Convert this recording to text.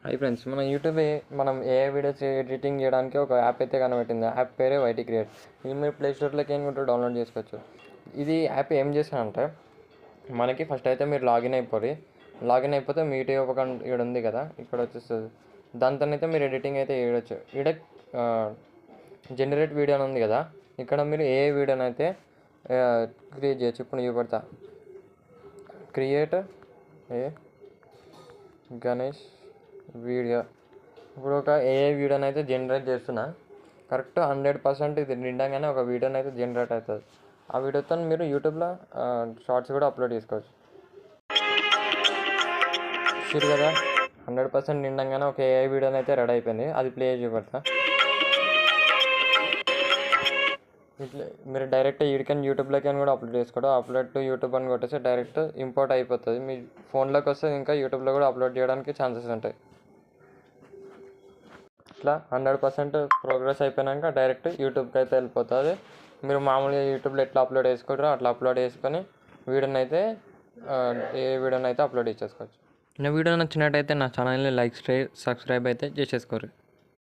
Hi friends, మన YouTube మనం ఏ videos editing చేయడానికి ఒక యాప్ అయితే కనబెట్టింది. యాప్ పేరే వైటీ క్రియేట్. ఇది మీరు ప్లే స్టోర్లోకి ఏం కూడా డౌన్లోడ్ చేసుకోవచ్చు. ఇది యాప్ ఏం చేస్తానంటే, మనకి ఫస్ట్ అయితే మీరు లాగిన్ అయిపోతే మీ యూట్యూబ్ అకౌంట్ ఇక్కడ ఉంది కదా, ఇక్కడ వచ్చేస్తుంది. దాంతో అయితే మీరు ఎడిటింగ్ అయితే చేయవచ్చు. ఇక్కడ జనరేట్ వీడియో అని ఉంది కదా, ఇక్కడ మీరు ఏ వీడియోనైతే క్రియేట్ చేయొచ్చు. ఇప్పుడు చూపెడతా. Create a Ganesh video. ఇప్పుడు ఒక ఏఐ వీడియోని అయితే జనరేట్ చేస్తున్నా. కరెక్ట్ 100% ఇది నిండగానే ఒక వీడియోని అయితే జనరేట్ అవుతుంది. ఆ వీడియోతో మీరు యూట్యూబ్లో షార్ట్స్ కూడా అప్లోడ్ చేసుకోవచ్చు. చూడు కదా, 100% నిండగానే ఒక ఏఐ వీడియోని అయితే రెడీ అయిపోయింది. అది ప్లే చేసి పెడతా. ఇట్లా మీరు డైరెక్ట్ వీడికని యూట్యూబ్లోకి అని కూడా అప్లోడ్ చేసుకోవడం. అప్లోడ్ టు యూట్యూబ్ అని కొట్టేసి డైరెక్ట్ ఇంపోర్ట్ అయిపోతుంది. మీ ఫోన్లోకి వస్తే ఇంకా యూట్యూబ్లో కూడా అప్లోడ్ చేయడానికి ఛాన్సెస్ ఉంటాయి. ఇట్లా 100% ప్రోగ్రెస్ అయిపోయాక డైరెక్ట్ యూట్యూబ్కి అయితే వెళ్ళిపోతుంది. మీరు మామూలుగా యూట్యూబ్లో ఎట్లా అప్లోడ్ చేసుకుంటారో అట్లా అప్లోడ్ చేసుకొని ఏ వీడియోని అయితే అప్లోడ్ చేసుకోవచ్చు. నా వీడియో నచ్చినట్టయితే నా ఛానల్ని లైక్, షేర్, సబ్స్క్రైబ్ అయితే చేసేసుకోరు.